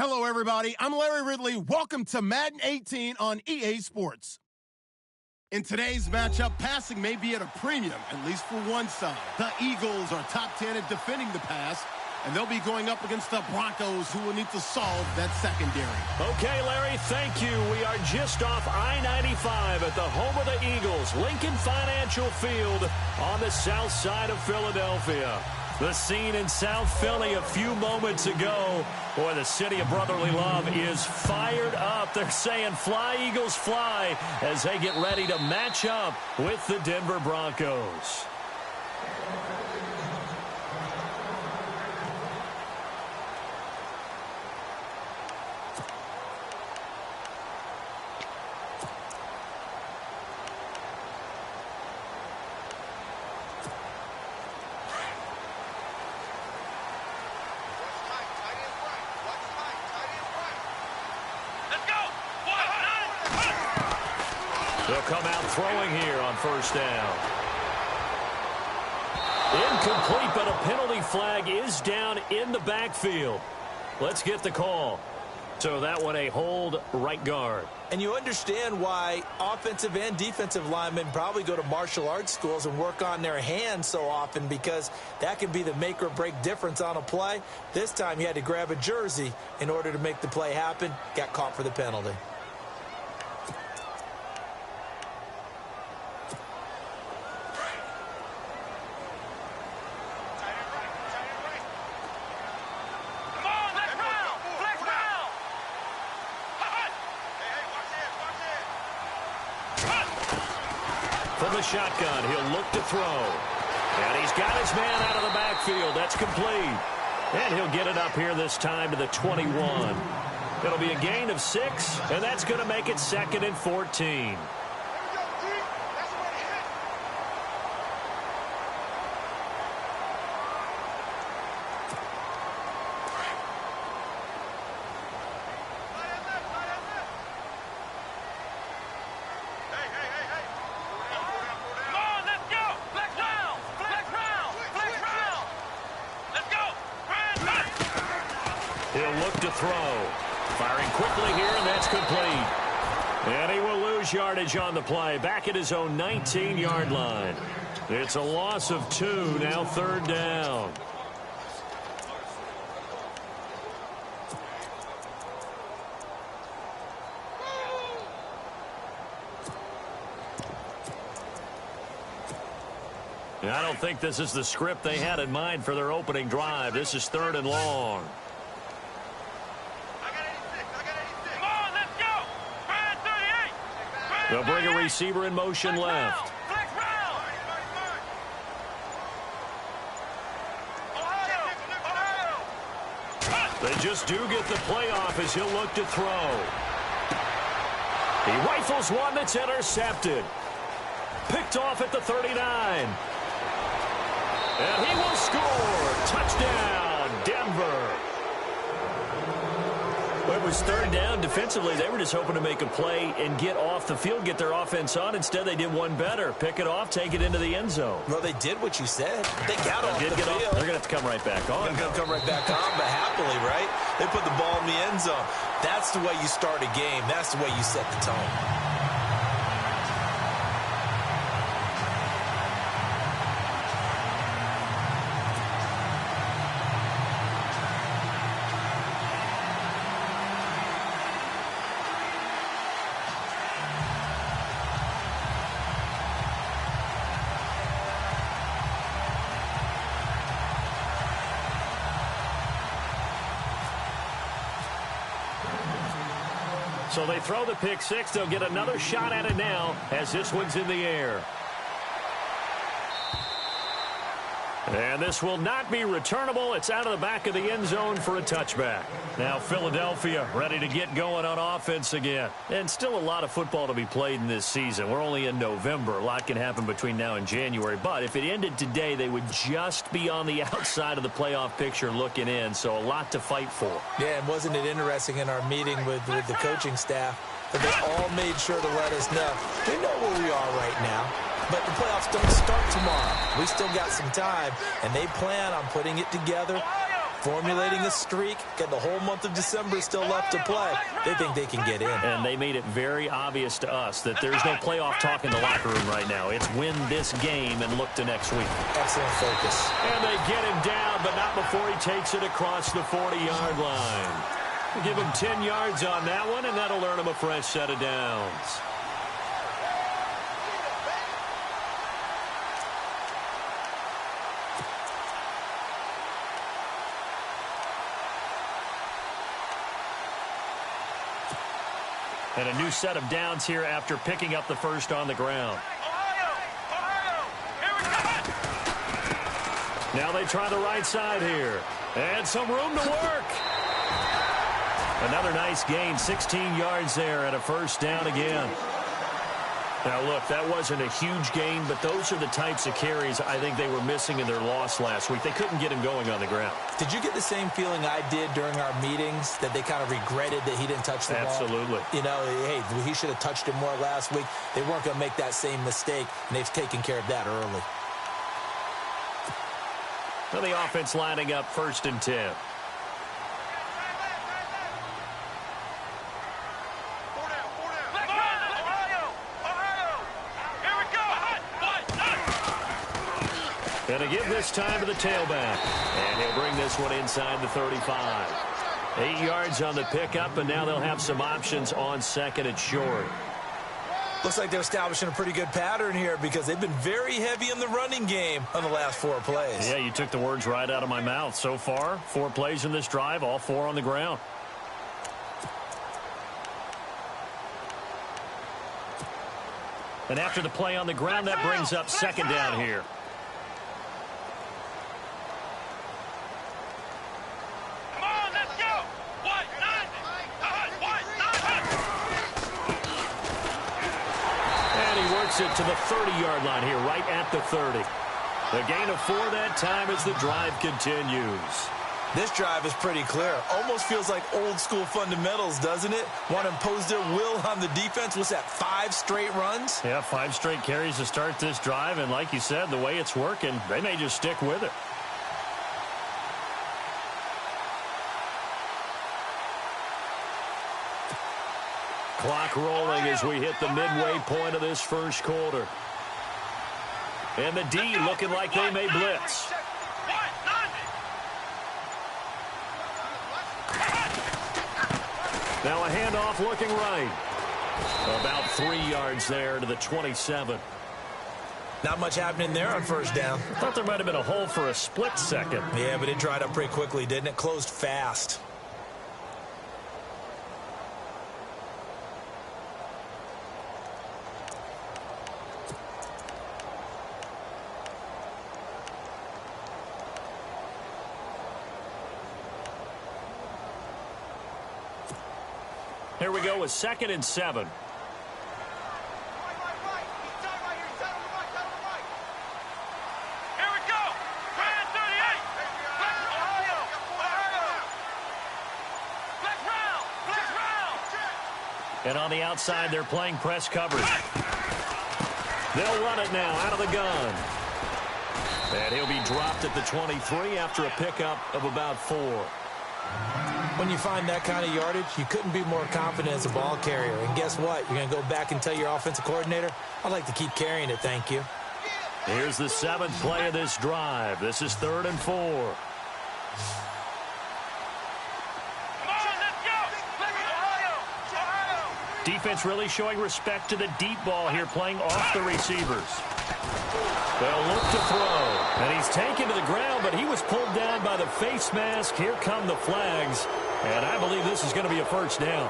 Hello, everybody. I'm Larry Ridley. Welcome to Madden 18 on EA Sports. In today's matchup, passing may be at a premium, at least for one side. The Eagles are top 10 at defending the pass, and they'll be going up against the Broncos, who will need to solve that secondary. Okay, Larry, thank you. We are just off I-95 at the home of the Eagles, Lincoln Financial Field on the south side of Philadelphia. The scene in South Philly a few moments ago. Boy, the city of brotherly love is fired up. They're saying, fly, Eagles, fly, as they get ready to match up with the Denver Broncos. They'll come out throwing here on first down. Incomplete, but a penalty flag is down in the backfield. Let's get the call. So that one a hold, right guard. And you understand why offensive and defensive linemen probably go to martial arts schools and work on their hands so often, because that can be the make or break difference on a play. This time he had to grab a jersey in order to make the play happen. Got caught for the penalty. From the shotgun, he'll look to throw. And he's got his man out of the backfield. That's complete. And he'll get it up here this time to the 21. It'll be a gain of 6, and that's going to make it 2nd and 14. He'll look to throw. Firing quickly here, and that's complete. And he will lose yardage on the play, back at his own 19-yard line. It's a loss of 2, now 3rd down. I don't think this is the script they had in mind for their opening drive. This is 3rd and long. They'll bring a receiver in motion left. They just do get the play off as he'll look to throw. He rifles one that's intercepted. Picked off at the 39. And he will score. Touchdown, Denver. Well, it was 3rd down. Defensively, they were just hoping to make a play and get off the field, get their offense on. Instead, they did one better. Pick it off, take it into the end zone. Well, they did what you said. They got off the field. They're going to have to come right back on. They're going to come right back on, but happily, right? They put the ball in the end zone. That's the way you start a game. That's the way you set the tone. So they throw the pick 6. They'll get another shot at it now as this one's in the air. And this will not be returnable. It's out of the back of the end zone for a touchback. Now Philadelphia ready to get going on offense again. And still a lot of football to be played in this season. We're only in November. A lot can happen between now and January. But if it ended today, they would just be on the outside of the playoff picture looking in. So a lot to fight for. Yeah, and wasn't it interesting in our meeting with the coaching staff that they all made sure to let us know. We know where we are right now. But the playoffs don't start tomorrow. We still got some time, and they plan on putting it together formulating a streak, got the whole month of December still left to play. They think they can get in. And they made it very obvious to us that there's no playoff talk in the locker room right now. It's win this game and look to next week. Excellent focus. And they get him down, but not before he takes it across the 40-yard line. We'll give him 10 yards on that one, and that'll earn him a fresh set of downs. And a new set of downs here after picking up the first on the ground. Now they try the right side here. And some room to work. Another nice gain, 16 yards there and a first down again. Now, look, that wasn't a huge gain, but those are the types of carries I think they were missing in their loss last week. They couldn't get him going on the ground. Did you get the same feeling I did during our meetings, that they kind of regretted that he didn't touch the ball? Absolutely. You know, hey, he should have touched it more last week. They weren't going to make that same mistake, and they've taken care of that early. Well, the offense lining up 1st and 10. And to give this time to the tailback. And he'll bring this one inside the 35. 8 yards on the pickup, and now they'll have some options on 2nd and short. Looks like they're establishing a pretty good pattern here because they've been very heavy in the running game on the last 4 plays. Yeah, you took the words right out of my mouth. So far, 4 plays in this drive, all 4 on the ground. And after the play on the ground, that brings up 2nd down here. It to the 30-yard line here, right at the 30. The gain of 4 that time as the drive continues. This drive is pretty clear. Almost feels like old school fundamentals, doesn't it? Want to impose their will on the defense. What's that, 5 straight runs? Yeah, 5 straight carries to start this drive, and like you said, the way it's working, they may just stick with it. Clock rolling as we hit the midway point of this first quarter. And the D looking like they may blitz. Now a handoff looking right. About 3 yards there to the 27. Not much happening there on first down. Thought there might have been a hole for a split second. Yeah, but it dried up pretty quickly, didn't it? Closed fast. Here we go with 2nd and 7. And on the outside, they're playing press coverage. They'll run it now out of the gun. And he'll be dropped at the 23 after a pickup of about 4. When you find that kind of yardage, you couldn't be more confident as a ball carrier. And guess what? You're going to go back and tell your offensive coordinator, I'd like to keep carrying it, thank you. Here's the 7th play of this drive. This is 3rd and 4. Defense really showing respect to the deep ball here, playing off the receivers. They'll look to throw. And he's taken to the ground, but he was pulled down by the face mask. Here come the flags. And I believe this is going to be a first down.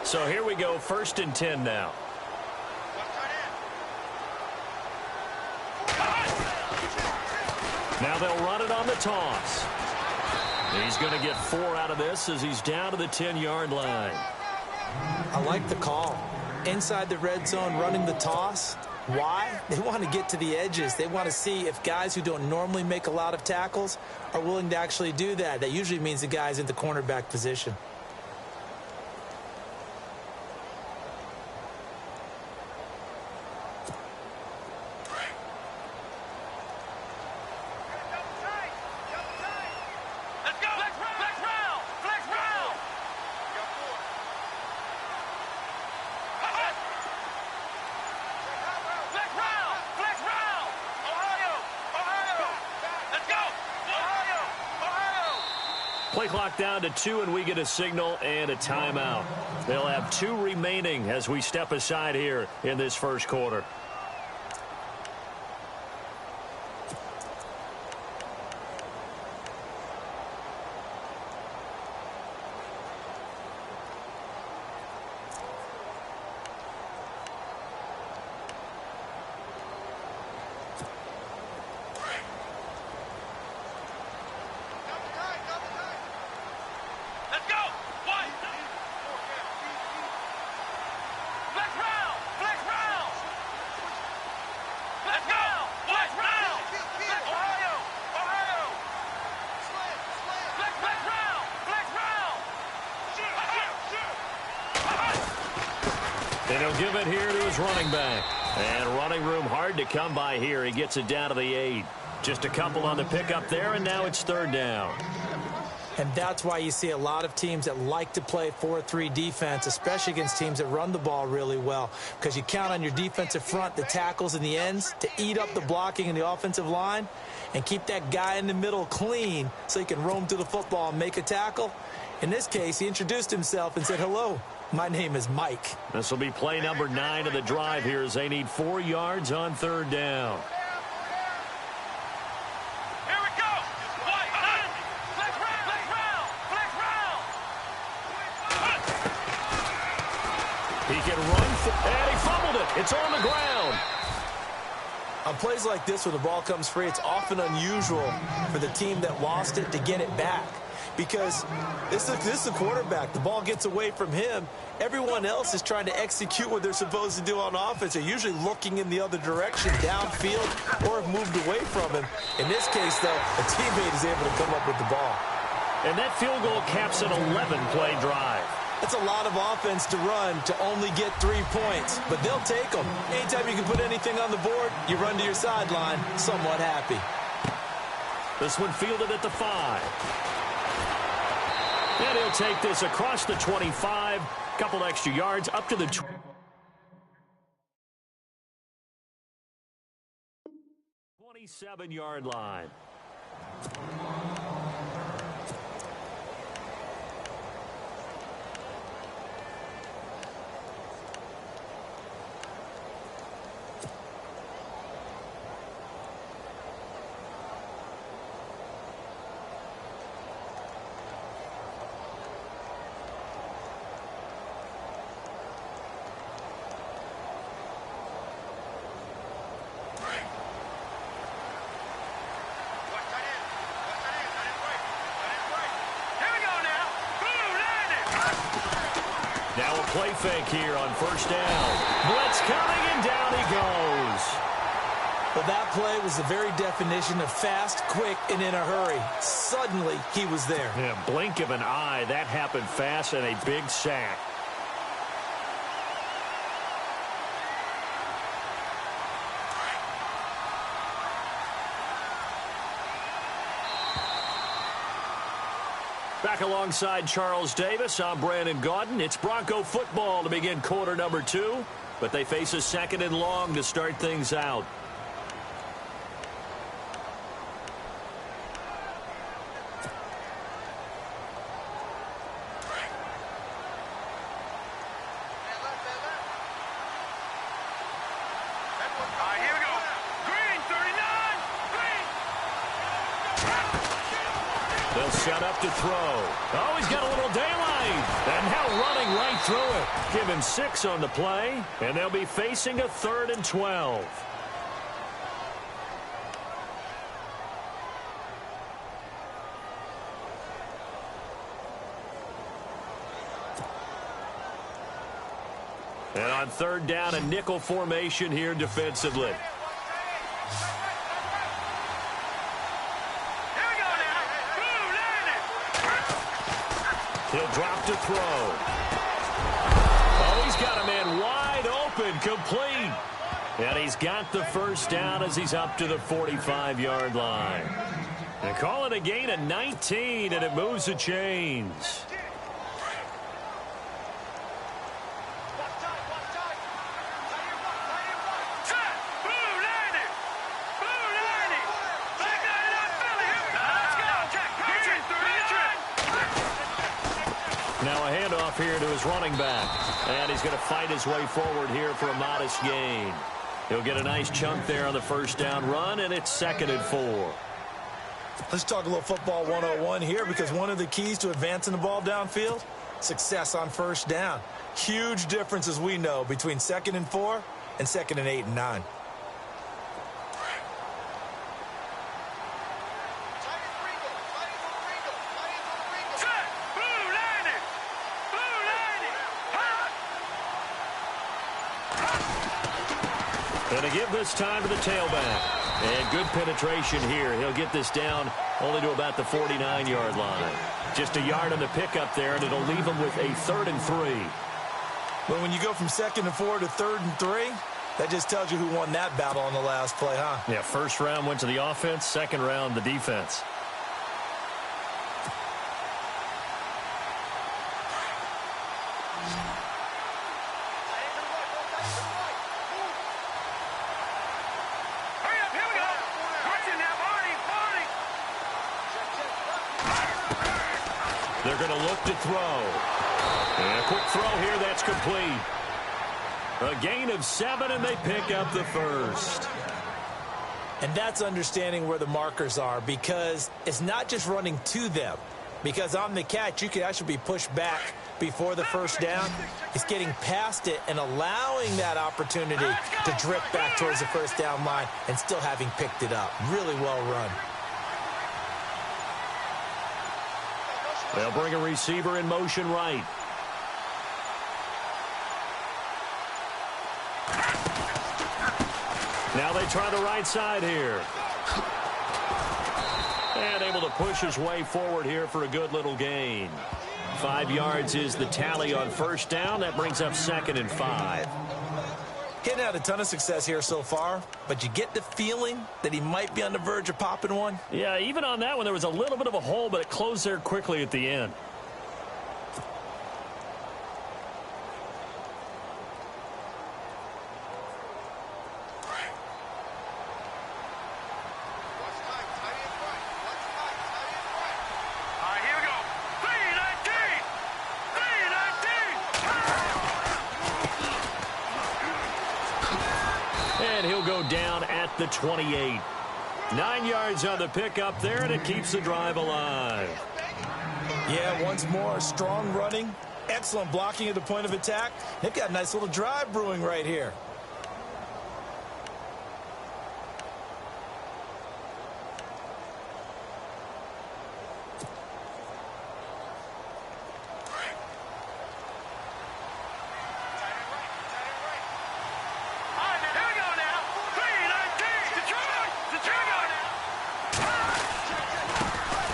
So here we go, 1st and 10 now. Now they'll run it on the toss. He's going to get 4 out of this as he's down to the 10-yard line. I like the call. Inside the red zone, running the toss. Why? They want to get to the edges. They want to see if guys who don't normally make a lot of tackles are willing to actually do that. That usually means the guy's in the cornerback position. Play clock down to 2, and we get a signal and a timeout. They'll have 2 remaining as we step aside here in this first quarter. And he'll give it here to his running back. And running room hard to come by here. He gets it down to the 8. Just a couple on the pickup there, and now it's 3rd down. And that's why you see a lot of teams that like to play 4-3 defense, especially against teams that run the ball really well, because you count on your defensive front, the tackles and the ends, to eat up the blocking in the offensive line and keep that guy in the middle clean so he can roam through the football and make a tackle. In this case, he introduced himself and said, "Hello, my name is Mike." This will be play number 9 of the drive here as they need 4 yards on 3rd down. Here we go. Flex round. He can run, and he fumbled it. It's on the ground. On plays like this where the ball comes free, it's often unusual for the team that lost it to get it back. Because this is the quarterback. The ball gets away from him. Everyone else is trying to execute what they're supposed to do on offense. They're usually looking in the other direction, downfield, or have moved away from him. In this case, though, a teammate is able to come up with the ball. And that field goal caps an 11-play drive. That's a lot of offense to run to only get 3 points, but they'll take them. Anytime you can put anything on the board, you run to your sideline somewhat happy. This one fielded at the 5. And he'll take this across the 25, couple extra yards up to the 27-yard line. Now a play fake here on 1st down. Blitz coming, and down he goes. Well, that play was the very definition of fast, quick, and in a hurry. Suddenly, he was there. Yeah, blink of an eye. That happened fast, and a big sack. Back alongside Charles Davis, I'm Brandon Gaudin. It's Bronco football to begin quarter number 2, but they face a 2nd and long to start things out. They'll set up to throw. Oh, he's got a little daylight. And now running right through it. Give him 6 on the play, and they'll be facing a 3rd and 12. And on 3rd down, a nickel formation here defensively. He'll drop to throw. Oh, he's got a man wide open, complete. And he's got the 1st down as he's up to the 45-yard line. And call it a gain of 19, and it moves the chains. Now a handoff here to his running back. And he's going to fight his way forward here for a modest gain. He'll get a nice chunk there on the first down run, and it's 2nd and 4. Let's talk a little football 101 here, because one of the keys to advancing the ball downfield, success on first down. Huge difference, as we know, between 2nd and 4 and 2nd and 8 and 9. Going to give this time to the tailback. And good penetration here. He'll get this down only to about the 49-yard line. Just a yard on the pickup there, and it'll leave him with a 3rd and 3. But when you go from 2nd and 4 to 3rd and 3, that just tells you who won that battle on the last play, huh? Yeah, first round went to the offense, second round the defense. They're going to look to throw. And a quick throw here, that's complete. A gain of 7, and they pick up the first. And that's understanding where the markers are, because it's not just running to them. Because on the catch, you could actually be pushed back before the first down. It's getting past it and allowing that opportunity to drift back towards the first down line and still having picked it up. Really well run. They'll bring a receiver in motion right. Now they try the right side here. And able to push his way forward here for a good little gain. 5 yards is the tally on first down. That brings up 2nd and 5. Getting had a ton of success here so far, but you get the feeling that he might be on the verge of popping one. Yeah, even on that one, there was a little bit of a hole, but it closed there quickly at the end. And he'll go down at the 28. 9 yards on the pickup there, and it keeps the drive alive. Yeah, once more, strong running, excellent blocking at the point of attack. They've got a nice little drive brewing right here.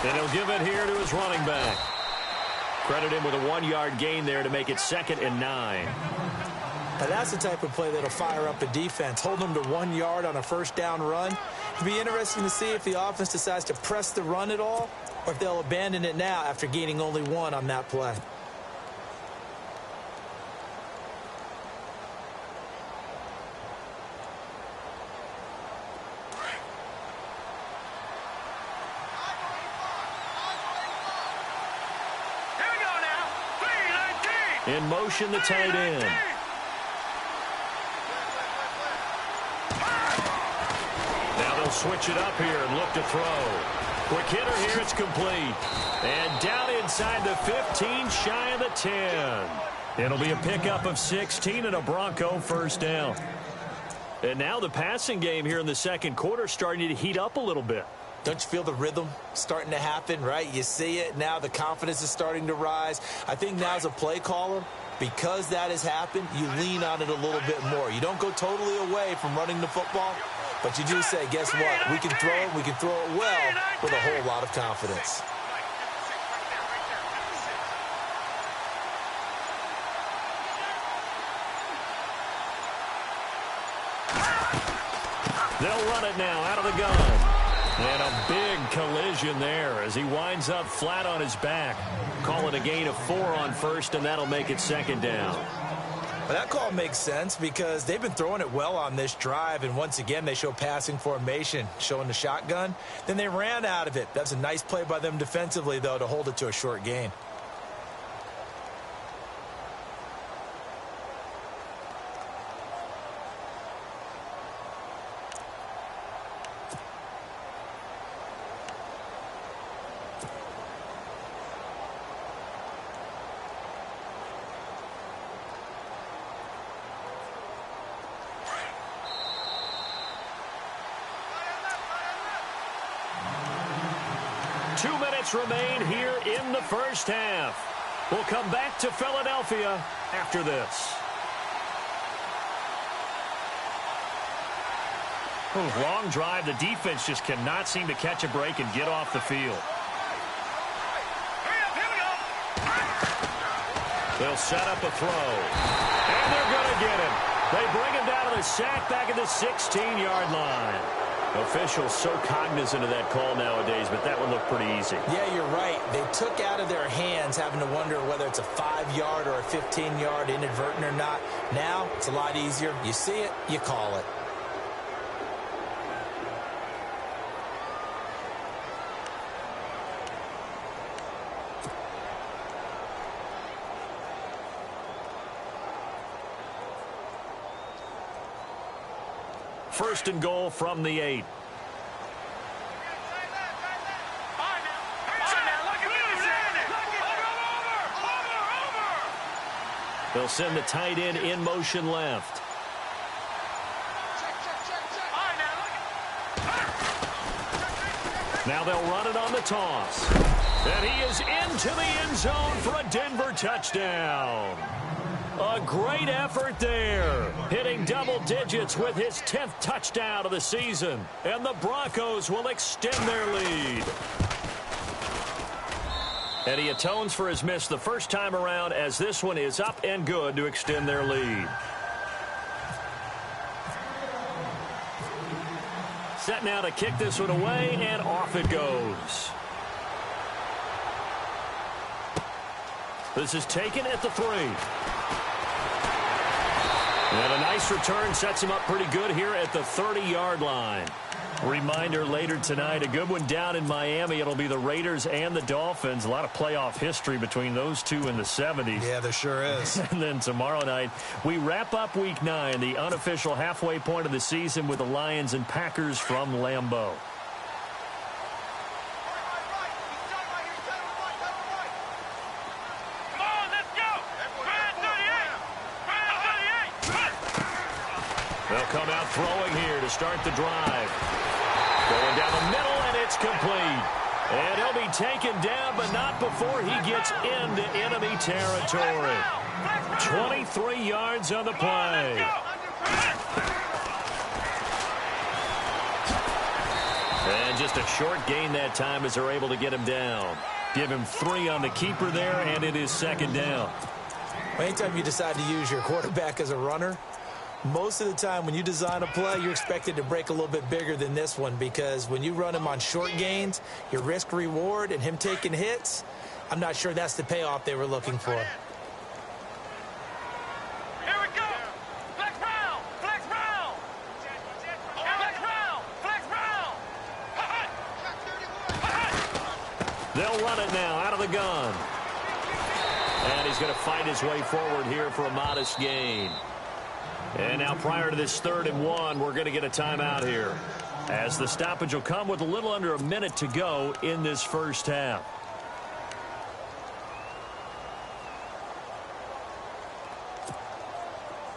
And he'll give it here to his running back. Credit him with a 1-yard gain there to make it 2nd and 9. Now that's the type of play that'll fire up a defense. Hold them to 1 yard on a first down run. It'll be interesting to see if the offense decides to press the run at all, or if they'll abandon it now after gaining only 1 on that play. In motion, the tight end. Now they'll switch it up here and look to throw. Quick hitter here, it's complete. And down inside the 15, shy of the 10. It'll be a pickup of 16 and a Bronco first down. And now the passing game here in the second quarter starting to heat up a little bit. Don't you feel the rhythm starting to happen, right? You see it now. The confidence is starting to rise. I think now as a play caller, because that has happened, you lean on it a little bit more. You don't go totally away from running the football, but you do say, guess what? We can throw it. We can throw it well with a whole lot of confidence. They'll run it now out of the gun. And a big collision there as he winds up flat on his back. Call it a gain of 4 on first, and that'll make it 2nd down. Well, that call makes sense because they've been throwing it well on this drive, and once again they show passing formation, showing the shotgun. Then they ran out of it. That's a nice play by them defensively, though, to hold it to a short gain. 2 minutes remain here in the first half. We'll come back to Philadelphia after this. Long drive. The defense just cannot seem to catch a break and get off the field. They'll set up a throw. And they're going to get him. They bring him down to the sack back at the 16-yard line. Officials so cognizant of that call nowadays, but that would look pretty easy. Yeah, you're right. They took out of their hands having to wonder whether it's a 5-yard or a 15-yard inadvertent or not. Now, it's a lot easier. You see it, you call it. First and goal from the 8. They'll send the tight end in motion left. Now they'll run it on the toss. And he is into the end zone for a Denver touchdown. A great effort there, hitting double digits with his 10th touchdown of the season. And the Broncos will extend their lead. And he atones for his miss the first time around, as this one is up and good to extend their lead. Set now to kick this one away, and off it goes. This is taken at the 3. And a nice return sets him up pretty good here at the 30-yard line. Reminder later tonight, a good one down in Miami. It'll be the Raiders and the Dolphins. A lot of playoff history between those two in the 70s. Yeah, there sure is. And then tomorrow night, we wrap up Week 9, the unofficial halfway point of the season, with the Lions and Packers from Lambeau. They'll come out throwing here to start the drive. Going down the middle, and it's complete. And he'll be taken down, but not before he gets into enemy territory. 23 yards on the play. And just a short gain that time as they're able to get him down. Give him 3 on the keeper there, and it is second down. Anytime you decide to use your quarterback as a runner, most of the time when you design a play, you're expected to break a little bit bigger than this one, because when you run him on short gains, your risk-reward and him taking hits, I'm not sure that's the payoff they were looking for. Here we go. Flex round. Flex round. Flex round. Flex round. They'll run it now out of the gun. And he's going to fight his way forward here for a modest gain. And now prior to this 3rd and 1, we're going to get a timeout here, as the stoppage will come with a little under a minute to go in this first half.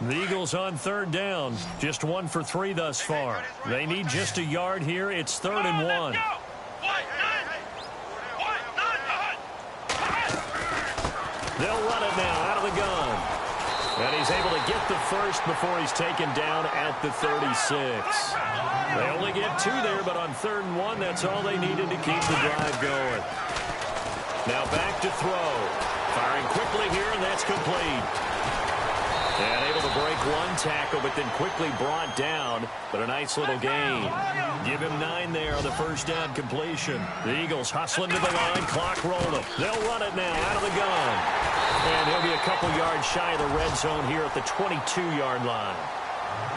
The Eagles on 3rd down, just 1 for 3 thus far. They need just a yard here. It's 3rd and 1. They'll run it now out of the gun. And he's able to get the first before he's taken down at the 36. They only get 2 there, but on 3rd and 1, that's all they needed to keep the drive going. Now back to throw. Firing quickly here, and that's complete. And able to break 1 tackle, but then quickly brought down. But a nice little gain. Give him 9 there on the first down completion. The Eagles hustling to the line, clock rolling. They'll run it now out of the gun. And he'll be a couple yards shy of the red zone here at the 22-yard line.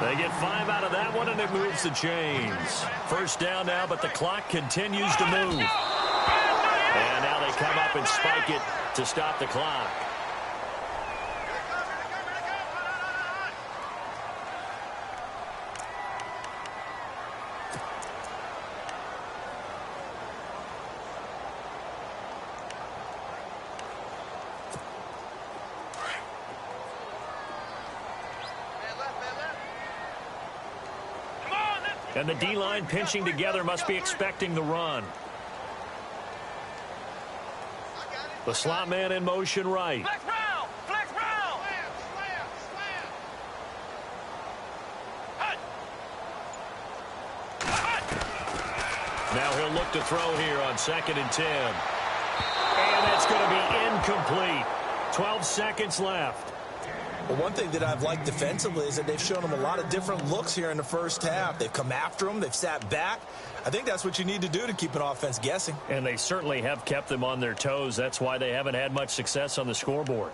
They get 5 out of that one, and it moves the chains. First down now, but the clock continues to move. And now they come up and spike it to stop the clock. And the D-line pinching together, must be expecting the run. The slot man in motion right. Flex round! Flex round! Now he'll look to throw here on 2nd and 10. And it's going to be incomplete. 12 seconds left. Well, one thing that I've liked defensively is that they've shown him a lot of different looks here in the first half. They've come after him. They've sat back. I think that's what you need to do to keep an offense guessing. And they certainly have kept them on their toes. That's why they haven't had much success on the scoreboard.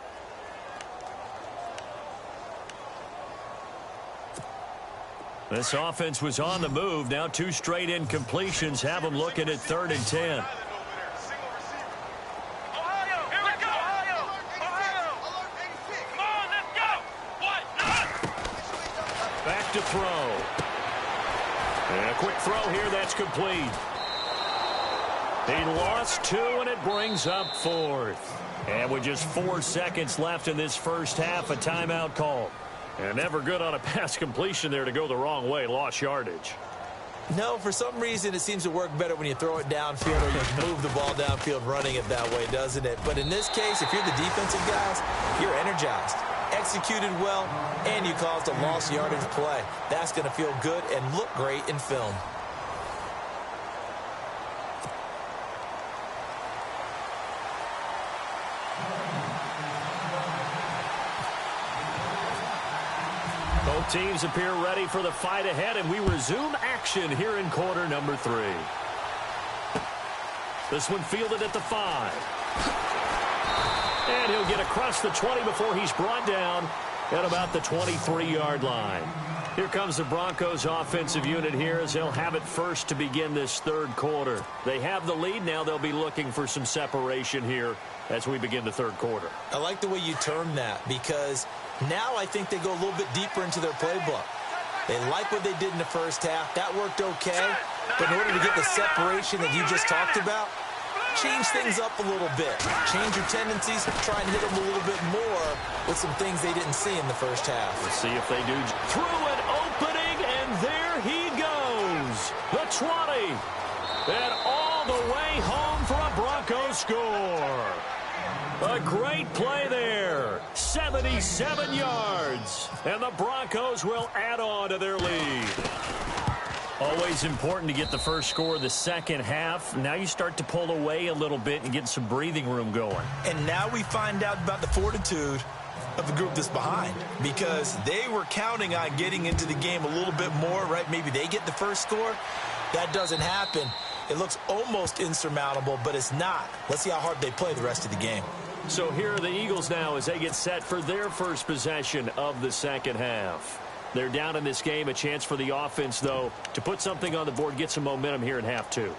This offense was on the move. Now 2 straight incompletions have them looking at 3rd and 10. Back to throw. And a quick throw here. That's complete. He lost 2, and it brings up 4th. And with just 4 seconds left in this first half, a timeout call. And never good on a pass completion there to go the wrong way. Lost yardage. No, for some reason it seems to work better when you throw it downfield or you move the ball downfield running it that way, doesn't it? But in this case, if you're the defensive guys, you're energized, executed well, and you caused a lost yardage play. That's going to feel good and look great in film. Both teams appear ready for the fight ahead, and we resume action here in quarter number 3. This one fielded at the 5. And he'll get across the 20 before he's brought down at about the 23-yard line. Here comes the Broncos offensive unit here as they'll have it first to begin this 3rd quarter. They have the lead. Now they'll be looking for some separation here as we begin the 3rd quarter. I like the way you term that because now I think they go a little bit deeper into their playbook. They like what they did in the first half. That worked okay. But in order to get the separation that you just talked about, change things up a little bit. Change your tendencies. Try and hit them a little bit more with some things they didn't see in the first half. Let's see if they do. Through an opening, and there he goes. The 20. And all the way home for a Broncos score. A great play there. 77 yards. And the Broncos will add on to their lead. Always important to get the first score of the second half. Now you start to pull away a little bit and get some breathing room going. And now we find out about the fortitude of the group that's behind because they were counting on getting into the game a little bit more, right? Maybe they get the first score. That doesn't happen. It looks almost insurmountable, but it's not. Let's see how hard they play the rest of the game. So here are the Eagles now as they get set for their first possession of the second half. They're down in this game. A chance for the offense, though, to put something on the board, get some momentum here in half 2.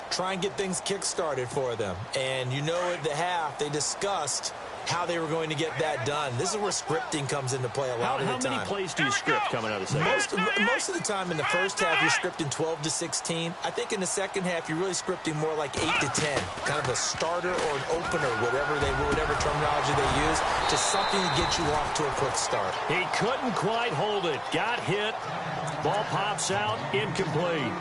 Try and get things kick-started for them. And you know at the half, they discussed how they were going to get that done. This is where scripting comes into play a lot of the time. How many plays do you script coming out of the second? Most of the time in the first half, you're scripting 12 to 16. I think in the second half, you're really scripting more like 8 to 10. Kind of a starter or an opener, whatever terminology they use, just something to get you off to a quick start. He couldn't quite hold it. Got hit. Ball pops out. Incomplete.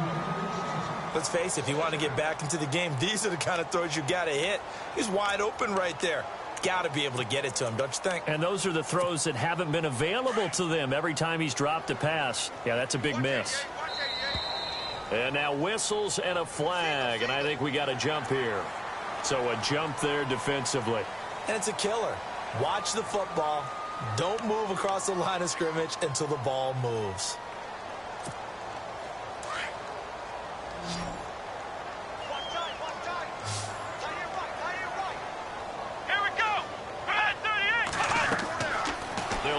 Let's face it, if you want to get back into the game, these are the kind of throws you got to hit. He's wide open right there. Got to be able to get it to him, don't you think? And those are the throws that haven't been available to them every time he's dropped a pass. Yeah, that's a big miss. And now whistles and a flag, and I think we got a jump here. So a jump there defensively. And it's a killer. Watch the football. Don't move across the line of scrimmage until the ball moves.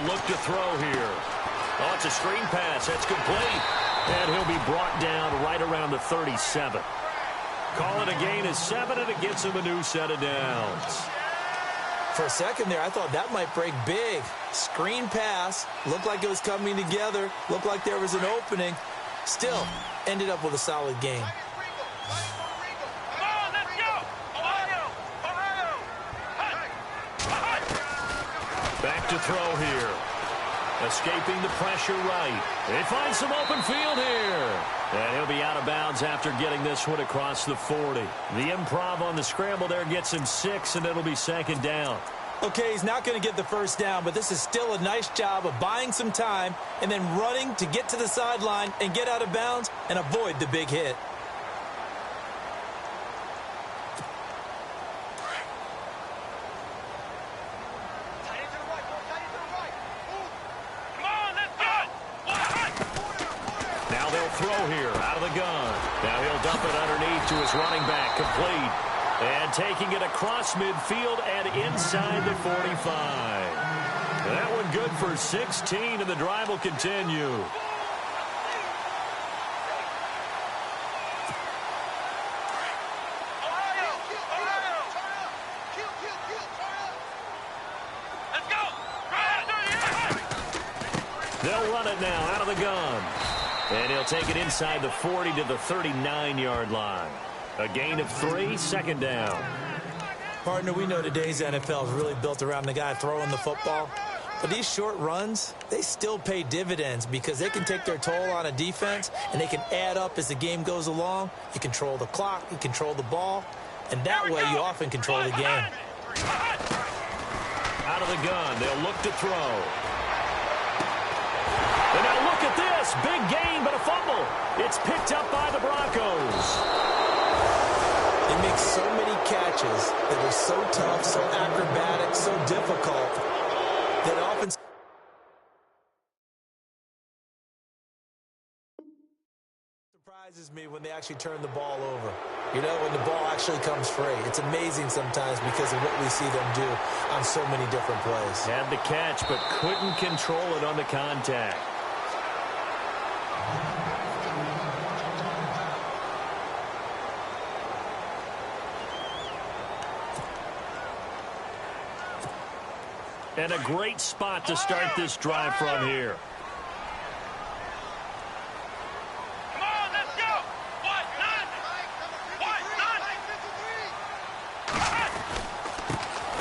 Look to throw here. Oh, it's a screen pass. That's complete. And he'll be brought down right around the 37. Call it a gain of 7, and it gets him a new set of downs. For a second there, I thought that might break big. Screen pass. Looked like it was coming together. Looked like there was an opening. Still, ended up with a solid game. Back to throw here. Escaping the pressure right. They find some open field here. And he'll be out of bounds after getting this one across the 40. The improv on the scramble there gets him 6, and it'll be second down. Okay, he's not going to get the first down, but this is still a nice job of buying some time and then running to get to the sideline and get out of bounds and avoid the big hit. Now they'll throw here out of the gun. Now he'll dump it underneath to his running back, complete. And taking it across midfield and inside the 45. That one good for 16, and the drive will continue. They'll run it now out of the gun. And he'll take it inside the 40 to the 39-yard line. A gain of 3, second down. Partner, we know today's NFL is really built around the guy throwing the football. But these short runs, they still pay dividends because they can take their toll on a defense and they can add up as the game goes along. You control the clock, you control the ball, and that way you often control the game. Out of the gun, they'll look to throw. And now look at this. Big gain, but a fumble. It's picked up by the Broncos. They make so many catches that are so tough, so acrobatic, so difficult that often surprises me when they actually turn the ball over. You know, when the ball actually comes free. It's amazing sometimes because of what we see them do on so many different plays. Had the catch, but couldn't control it on the contact. And a great spot to start this drive from here. Come on, let's go.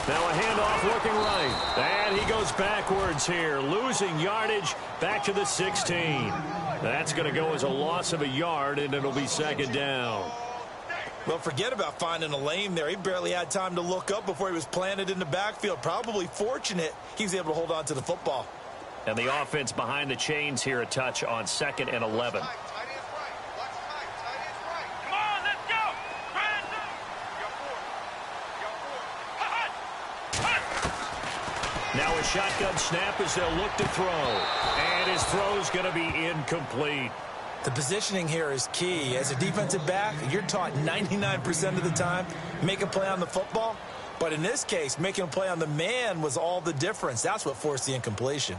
Now a handoff looking right. And he goes backwards here, losing yardage back to the 16. That's going to go as a loss of a yard, and it'll be second down. Well, forget about finding a lane there. He barely had time to look up before he was planted in the backfield. Probably fortunate he was able to hold on to the football. And the offense behind the chains here, a touch on 2nd and 11. Come on, let's go. Now a shotgun snap as they'll look to throw. And his throw's going to be incomplete. The positioning here is key. As a defensive back, you're taught 99% of the time, make a play on the football. But in this case, making a play on the man was all the difference. That's what forced the incompletion.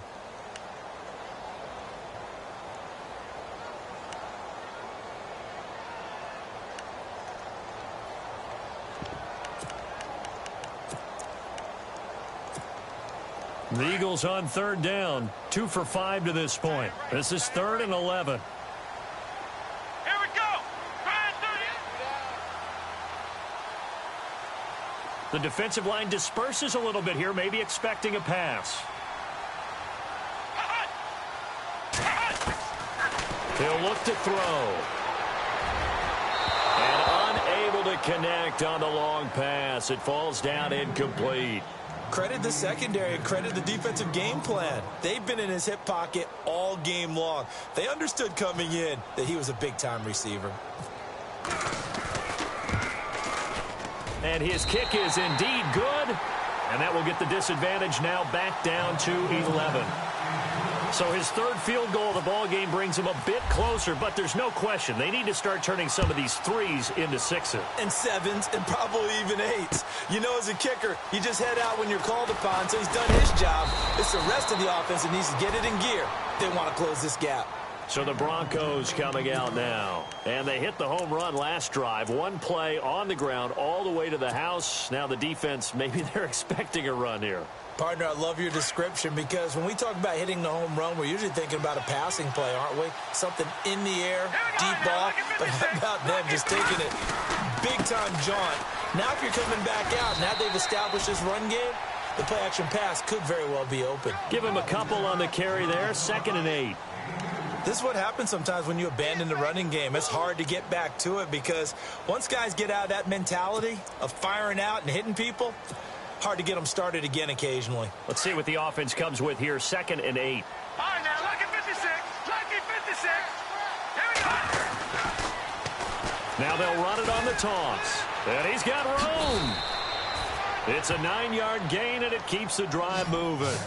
The Eagles on 3rd down, 2 for 5 to this point. This is 3rd and 11. The defensive line disperses a little bit here, maybe expecting a pass. He'll look to throw. And unable to connect on the long pass. It falls down incomplete. Credit the secondary, credit the defensive game plan. They've been in his hip pocket all game long. They understood coming in that he was a big-time receiver. And his kick is indeed good. And that will get the disadvantage now back down to 11. So his 3rd field goal of the ball game brings him a bit closer, but there's no question they need to start turning some of these 3s into 6s. And 7s and probably even 8s. You know, as a kicker, you just head out when you're called upon, so he's done his job. It's the rest of the offense that needs to get it in gear. They want to close this gap. So the Broncos coming out now. And they hit the home run last drive. One play on the ground all the way to the house. Now the defense, maybe they're expecting a run here. Partner, I love your description because when we talk about hitting the home run, we're usually thinking about a passing play, aren't we? Something in the air, deep ball. But how about them just taking it big-time jaunt? Now if you're coming back out, now they've established this run game, the play-action pass could very well be open. Give him a couple on the carry there, 2nd and 8. This is what happens sometimes when you abandon the running game. It's hard to get back to it because once guys get out of that mentality of firing out and hitting people, hard to get them started again occasionally. Let's see what the offense comes with here, 2nd and 8. All right, now, lucky 56. Lucky 56. Here we go. Now they'll run it on the toss. And he's got room. It's a 9-yard gain, and it keeps the drive moving.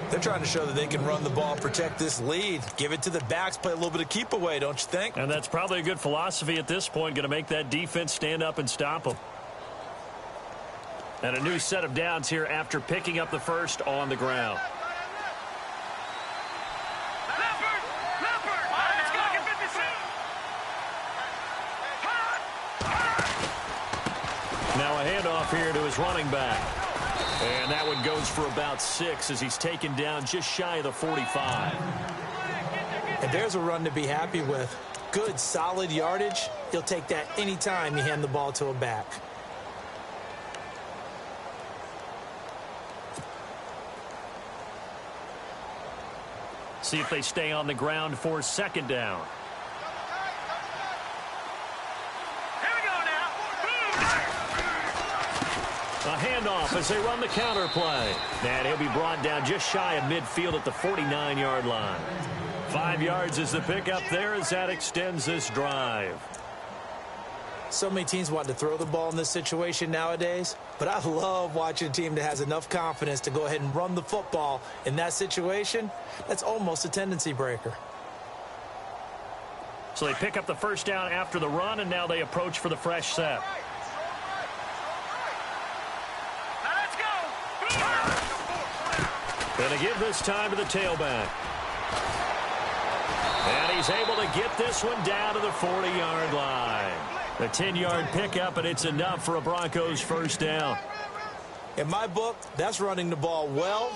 They're trying to show that they can run the ball and protect this lead. Give it to the backs, play a little bit of keep away, don't you think? And that's probably a good philosophy at this point, going to make that defense stand up and stop them. And a new set of downs here after picking up the first on the ground. Now a handoff here to his running back. And that one goes for about 6 as he's taken down just shy of the 45. And there's a run to be happy with. Good, solid yardage. He'll take that anytime you hand the ball to a back. See if they stay on the ground for 2nd down. A handoff as they run the counter play. And he'll be brought down just shy of midfield at the 49-yard line. 5 yards is the pickup there as that extends this drive. So many teams want to throw the ball in this situation nowadays, but I love watching a team that has enough confidence to go ahead and run the football in that situation. That's almost a tendency breaker. So they pick up the first down after the run, and now they approach for the fresh set. Going to give this time to the tailback. And he's able to get this one down to the 40-yard line. A 10-yard pickup, and it's enough for a Broncos first down. In my book, that's running the ball well,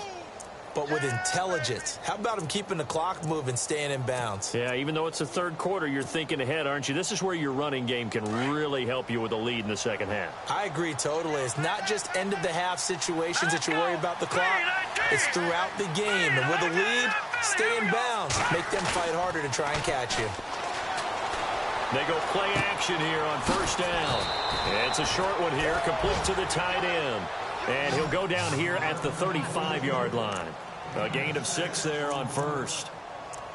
but with intelligence. How about him keeping the clock moving, staying in bounds? Yeah, even though it's the third quarter, you're thinking ahead, aren't you? This is where your running game can really help you with a lead in the second half. I agree totally. It's not just end-of-the-half situations that you worry about the clock. It's throughout the game. And with a lead, stay in bounds. Make them fight harder to try and catch you. They go play action here on first down. It's a short one here, complete to the tight end. And he'll go down here at the 35-yard line. A gain of 6 there on first.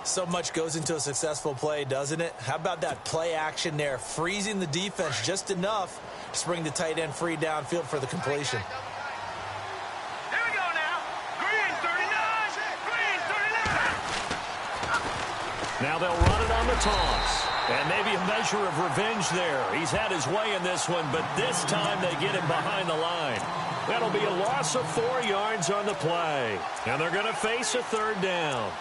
So much goes into a successful play, doesn't it? How about that play action there, freezing the defense just enough to bring the tight end free downfield for the completion. Here we go now. Green 39. Green 39. Now they'll run it on the toss. And maybe a measure of revenge there. He's had his way in this one, but this time they get him behind the line. That'll be a loss of 4 yards on the play. And they're going to face a third down.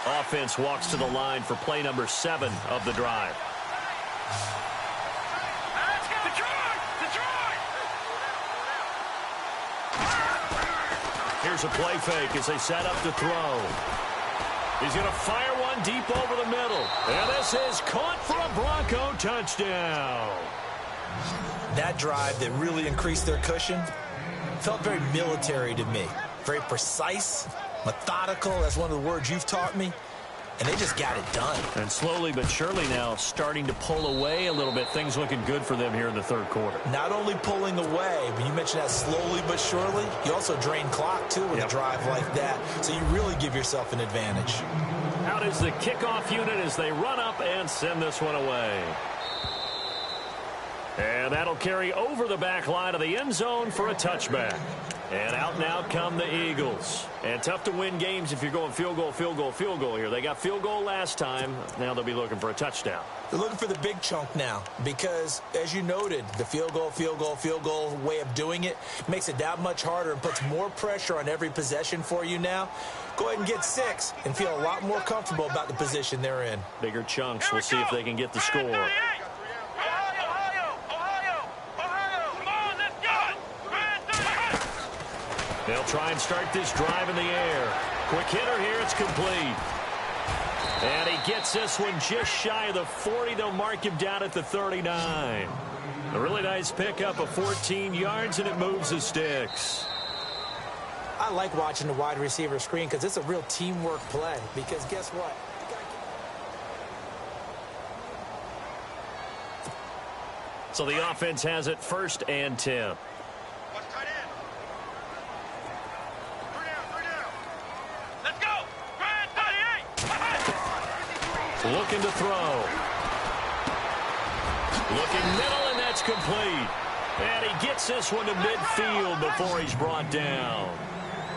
Offense walks to the line for play number 7 of the drive. Let's go. Detroit! Detroit! Here's a play fake as they set up to throw. He's going to fire one deep over the middle. And this is caught for a Bronco touchdown. That drive that really increased their cushion felt very military to me. Very precise, methodical. That's one of the words you've taught me. And they just got it done. And slowly but surely now starting to pull away a little bit. Things looking good for them here in the third quarter. Not only pulling away, but you mentioned that slowly but surely. You also drain clock, too, with a drive like that. So you really give yourself an advantage. Out is the kickoff unit as they run up and send this one away. And that'll carry over the back line of the end zone for a touchback. And out now come the Eagles. And tough to win games if you're going field goal, field goal, field goal here. They got field goal last time. Now they'll be looking for a touchdown. They're looking for the big chunk now because, as you noted, the field goal, field goal, field goal way of doing it makes it that much harder and puts more pressure on every possession for you now. Go ahead and get 6 and feel a lot more comfortable about the position they're in. Bigger chunks. We'll see if they can get the score. They'll try and start this drive in the air. Quick hitter here. It's complete. And he gets this one just shy of the 40. They'll mark him down at the 39. A really nice pickup of 14 yards, and it moves the sticks. I like watching the wide receiver screen because it's a real teamwork play. Because guess what? So the offense has it 1st and 10. Looking to throw. Looking middle, and that's complete. And he gets this one to midfield before he's brought down.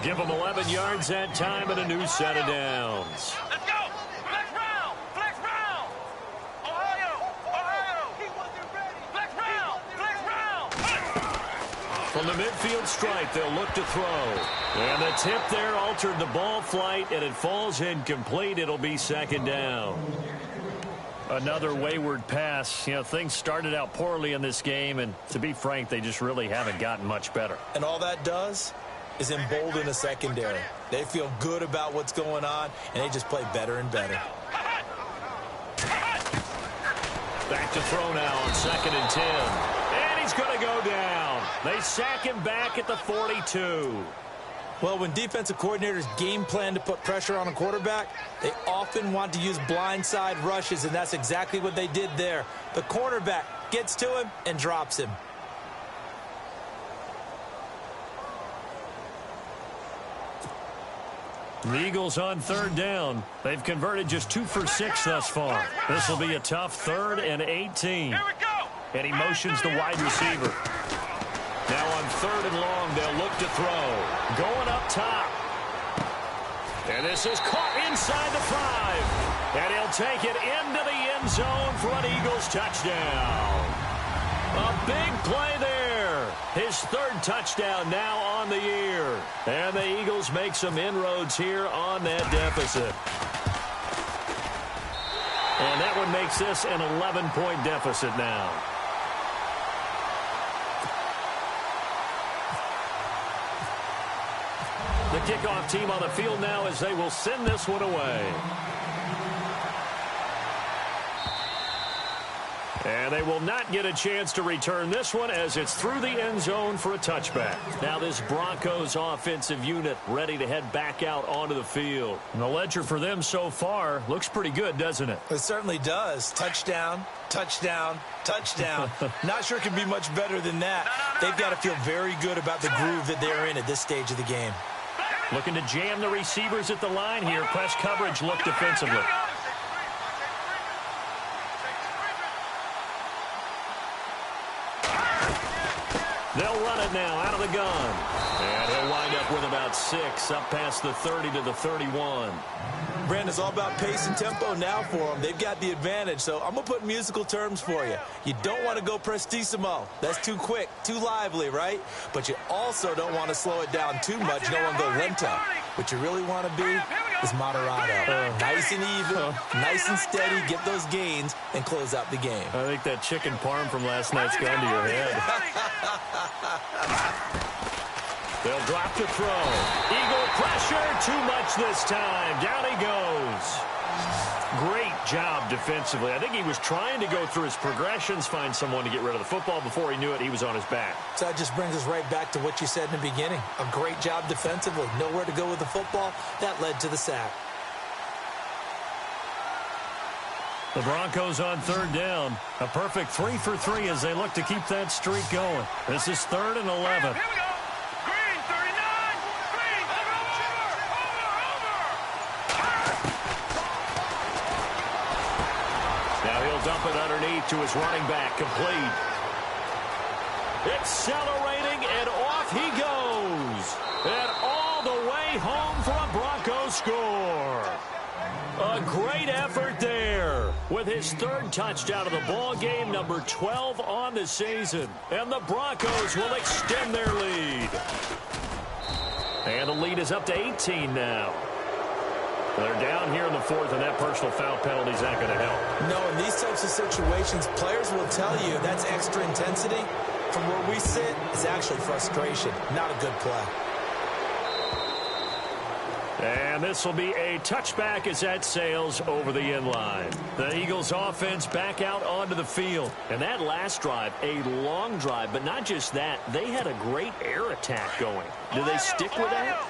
Give him 11 yards that time and a new set of downs. Let's go! Flex round! Flex round! Ohio! He wasn't ready! Flex round! Flex round! From the midfield stripe, they'll look to throw. And the tip there altered the ball flight, and it falls incomplete. It'll be 2nd down. Another wayward pass. You know, things started out poorly in this game, and to be frank, they just really haven't gotten much better. And all that does is embolden the secondary. They feel good about what's going on, and they just play better and better. Back to throw now on 2nd and 10. And he's going to go down. They sack him back at the 42. Well, when defensive coordinators game plan to put pressure on a quarterback, they often want to use blindside rushes, and that's exactly what they did there. The cornerback gets to him and drops him. The Eagles on 3rd down. They've converted just 2 for 6 thus far. This will be a tough 3rd and 18. Here we go! And he motions the wide receiver. Now on 3rd and long, they'll look to throw. Going up top. And this is caught inside the 5. And he'll take it into the end zone for an Eagles touchdown. A big play there. His 3rd touchdown now on the year. And the Eagles make some inroads here on that deficit. And that one makes this an 11-point deficit now. The kickoff team on the field now as they will send this one away. And they will not get a chance to return this one as it's through the end zone for a touchback. Now this Broncos offensive unit ready to head back out onto the field. And the ledger for them so far looks pretty good, doesn't it? It certainly does. Touchdown, touchdown, touchdown. Not sure it can be much better than that. They've got to feel very good about the groove that they're in at this stage of the game. Looking to jam the receivers at the line here. Press coverage look defensively. They'll run it now out of the gun. And he'll wind up with about 6 up past the 30 to the 31. Brandon, it's all about pace and tempo now for them. They've got the advantage, so I'm going to put musical terms for you. You don't want to go prestissimo. That's too quick, too lively, right? But you also don't want to slow it down too much. You don't want to go lento. What you really want to be is moderato. Nice and even, nice and steady, get those gains, and close out the game. I think that chicken parm from last night's gone to your head. They'll drop to throw. Eagle pressure, too much this time. Down he goes. Great job defensively. I think he was trying to go through his progressions, find someone to get rid of the football. Before he knew it, he was on his back. So that just brings us right back to what you said in the beginning. A great job defensively. Nowhere to go with the football. That led to the sack. The Broncos on 3rd down. A perfect 3 for 3 as they look to keep that streak going. This is 3rd and 11. Here we go. Green, 39. Green, over. Now he'll dump it underneath to his running back. Complete. Accelerating, and off he goes. score. A great effort there with his third touchdown of the ball game, number 12 on the season. And the Broncos will extend their lead. And the lead is up to 18 now. They're down here in the fourth, and that personal foul penalty is not going to help. No, in these types of situations, players will tell you that's extra intensity. From where we sit, it's actually frustration, not a good play. And this will be a touchback as that sails over the end line. The Eagles offense back out onto the field. And that last drive, a long drive, but not just that. They had a great air attack going. Do they stick with that?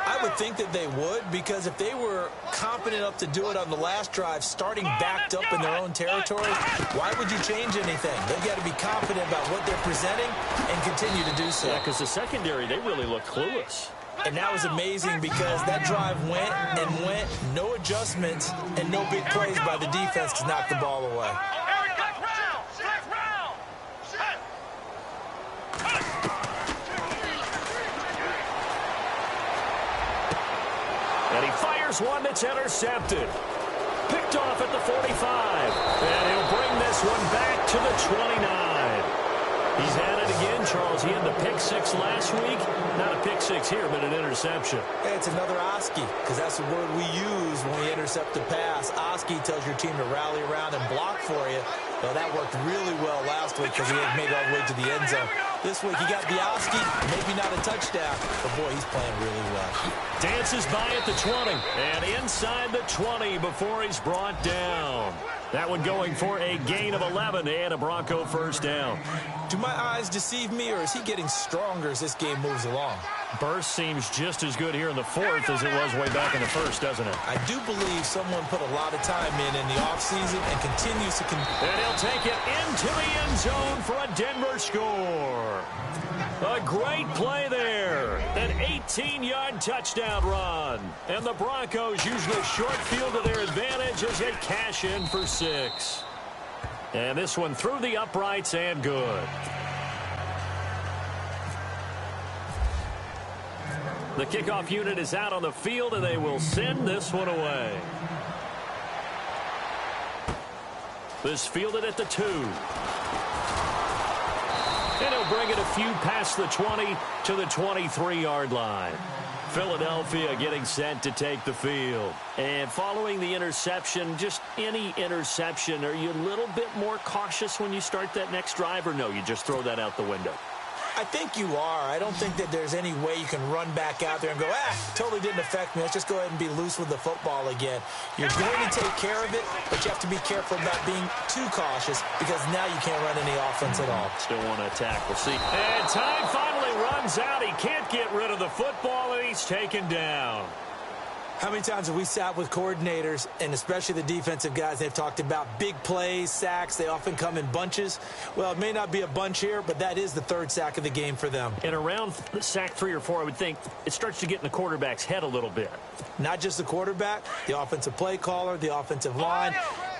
I would think that they would, because if they were confident enough to do it on the last drive, starting backed up in their own territory, why would you change anything? They've got to be confident about what they're presenting and continue to do so. Yeah, because the secondary, they really look clueless. And that was amazing because that drive went and went, no adjustments, and no big plays by the defense to knock the ball away. And he fires one that's intercepted. Picked off at the 45. And he'll bring this one back to the 29. He's at it again, Charles. He had the pick six last week. Not a pick six here, but an interception. Yeah, it's another Oski, because that's the word we use when we intercept a pass. Oski tells your team to rally around and block for you. Well, that worked really well last week because he had made it all the way to the end zone. This week he got the Oski, maybe not a touchdown, but boy, he's playing really well. Dances by at the 20, and inside the 20 before he's brought down. That one going for a gain of 11 and a Bronco first down. Do my eyes deceive me, or is he getting stronger as this game moves along? Burst seems just as good here in the fourth as it was way back in the first, doesn't it? I do believe someone put a lot of time in the offseason and continues to... And he'll take it into the end zone for a Denver score. A great play there. An 18-yard touchdown run. And the Broncos use the short field to their advantage as they cash in for 6. And this one through the uprights and good. The kickoff unit is out on the field, and they will send this one away. This fielded at the 2. And he'll bring it a few past the 20 to the 23-yard line. Philadelphia getting set to take the field. And following the interception, just any interception, are you a little bit more cautious when you start that next drive, or no, you just throw that out the window? I think you are. I don't think that there's any way you can run back out there and go, totally didn't affect me. Let's just go ahead and be loose with the football again. You're going to take care of it, but you have to be careful about being too cautious because now you can't run any offense at all. Still want to attack. We'll see. And time finally runs out. He can't get rid of the football, and he's taken down. How many times have we sat with coordinators, and especially the defensive guys, they've talked about big plays, sacks. They often come in bunches. Well, it may not be a bunch here, but that is the third sack of the game for them. And around sack 3 or 4, I would think it starts to get in the quarterback's head a little bit. Not just the quarterback, the offensive play caller, the offensive line,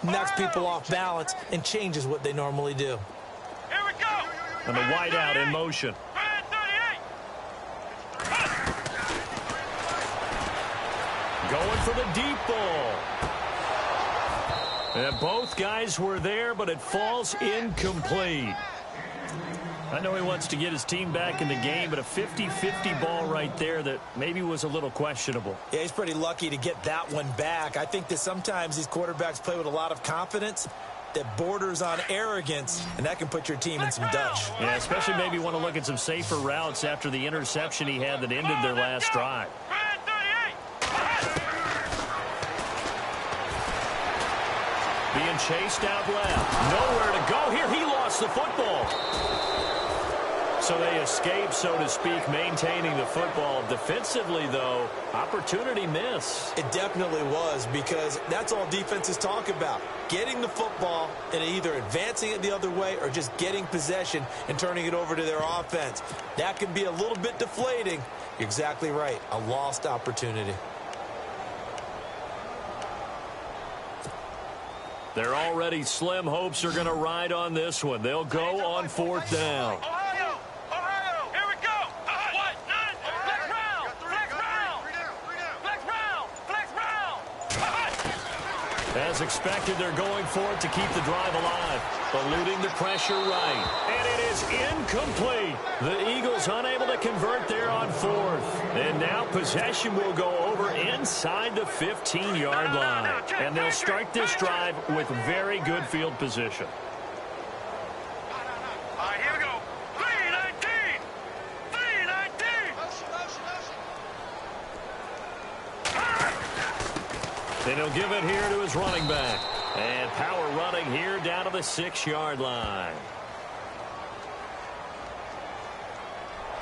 knocks people off balance and changes what they normally do. Here we go. And the wideout in motion. Going for the deep ball. And both guys were there, but it falls incomplete. I know he wants to get his team back in the game, but a 50-50 ball right there that maybe was a little questionable. Yeah, he's pretty lucky to get that one back. I think that sometimes these quarterbacks play with a lot of confidence that borders on arrogance, and that can put your team in some dutch. Yeah, especially maybe want to look at some safer routes after the interception he had that ended their last drive. Being chased out left. Nowhere to go here. He lost the football. So they escape, so to speak, maintaining the football. Defensively, though, opportunity miss. It definitely was, because that's all defenses talk about. Getting the football and either advancing it the other way or just getting possession and turning it over to their offense. That can be a little bit deflating. You're exactly right. A lost opportunity. They're already slim hopes are going to ride on this one. They'll go on 4th down. Ohio! Here we go! What? Flex round! Flex round! Flex round! Flex round! As expected, they're going for it to keep the drive alive. Eluding the pressure right. And it is incomplete. The Eagles unable to convert there on fourth. And now possession will go over inside the 15-yard line. And they'll start this drive with very good field position. All right, here we go. 319! 319! And he'll give it here to his running back. And power running here down to the 6-yard line.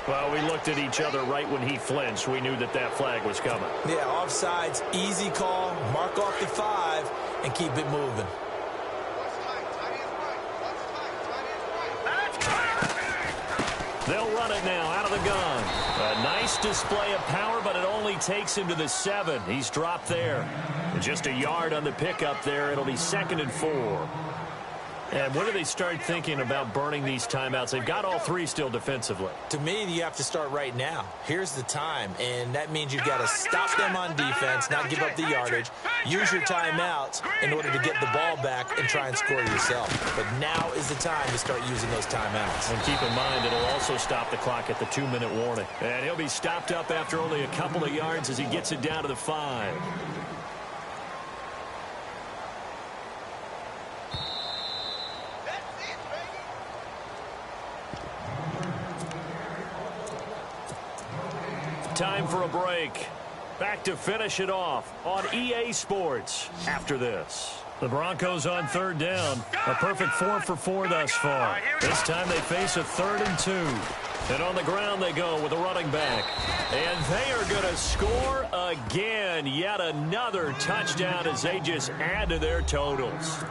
Well, we looked at each other right when he flinched. We knew that that flag was coming. Yeah, offsides, easy call, mark off the 5, and keep it moving. They'll run it now out of the gun. A nice display of power, but it only takes him to the 7. He's dropped there. Just a yard on the pickup there. It'll be 2nd and 4. And when do they start thinking about burning these timeouts? They've got all 3 still defensively. To me, you have to start right now. Here's the time, and that means you've got to stop them on defense, not give up the yardage, use your timeouts in order to get the ball back and try and score yourself. But now is the time to start using those timeouts. And keep in mind, it'll also stop the clock at the 2-minute warning. And he'll be stopped up after only a couple of yards as he gets it down to the 5. Time for a break. Back to finish it off on EA Sports after this. The Broncos on 3rd down. A perfect 4 for 4 thus far. This time they face a 3rd and 2. And on the ground they go with a running back. And they are going to score again. Yet another touchdown as they just add to their totals.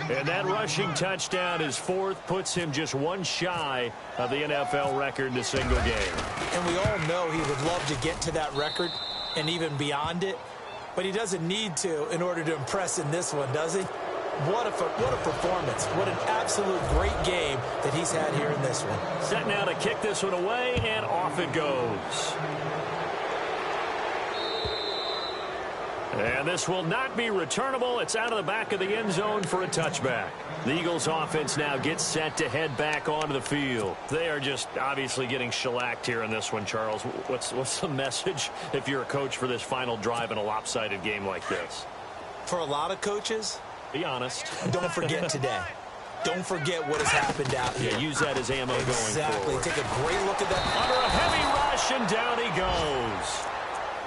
And that rushing touchdown, his 4th, puts him just 1 shy of the NFL record in a single game. And we all know he would love to get to that record and even beyond it, but he doesn't need to in order to impress in this one, does he? What a performance. What an absolute great game that he's had here in this one. Set now to kick this one away, and off it goes. And this will not be returnable. It's out of the back of the end zone for a touchback. The Eagles offense now gets set to head back onto the field. They are just obviously getting shellacked here in this one, Charles. What's the message if you're a coach for this final drive in a lopsided game like this? For a lot of coaches, be honest. Don't forget today. Don't forget what has happened out here. Yeah, use that as ammo going forward. Exactly. Take a great look at that. Under a heavy rush, and down he goes.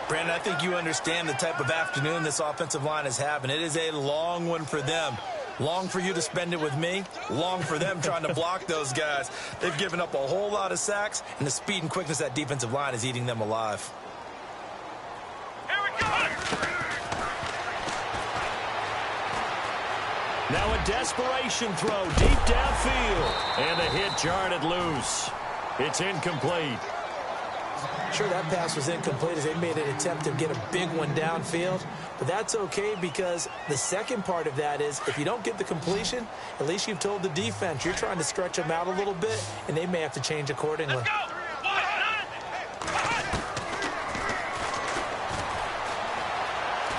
Brandon, I think you understand the type of afternoon this offensive line is having. It is a long one for them. Long for you to spend it with me. Long for them trying to block those guys. They've given up a whole lot of sacks, and the speed and quickness of that defensive line is eating them alive. Here we go! Now a desperation throw deep downfield. And the hit jarred it loose. It's incomplete. Sure, that pass was incomplete as they made an attempt to get a big one downfield. But that's okay because the second part of that is if you don't get the completion, at least you've told the defense you're trying to stretch them out a little bit, and they may have to change accordingly. Let's go!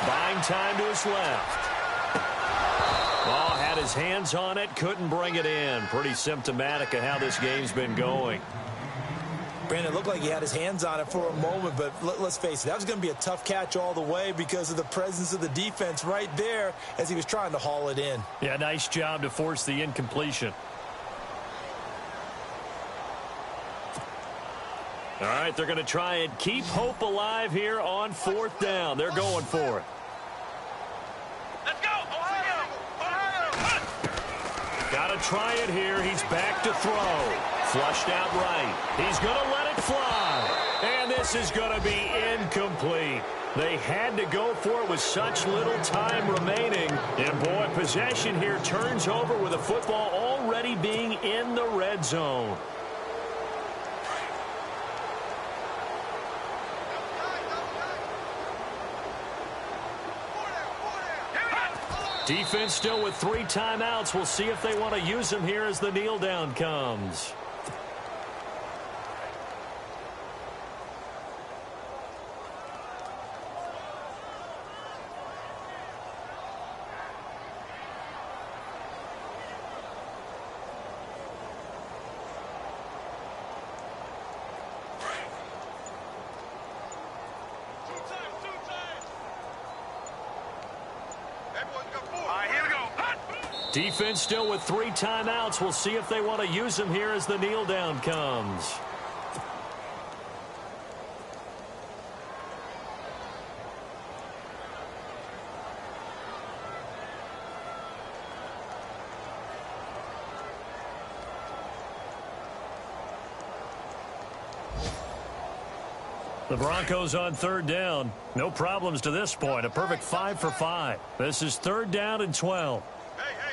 Buying time to his left. Oh, had his hands on it, couldn't bring it in. Pretty symptomatic of how this game's been going. Brandon, it looked like he had his hands on it for a moment, but let's face it, that was going to be a tough catch all the way because of the presence of the defense right there as he was trying to haul it in. Yeah, nice job to force the incompletion. All right, they're going to try and keep hope alive here on 4th down. They're going for it. Let's go! Ohio! Ohio! Got to try it here. He's back to throw. Flushed out right. He's going to let it fly. And this is going to be incomplete. They had to go for it with such little time remaining. And, boy, possession here turns over with the football already being in the red zone. Defense still with 3 timeouts. We'll see if they want to use them here as the kneel down comes. All right, here we go. Hut! Defense still with 3 timeouts. We'll see if they want to use them here as the kneel down comes. The Broncos on 3rd down. No problems to this point. A perfect 5 for 5. This is 3rd down and 12. Hey, hey.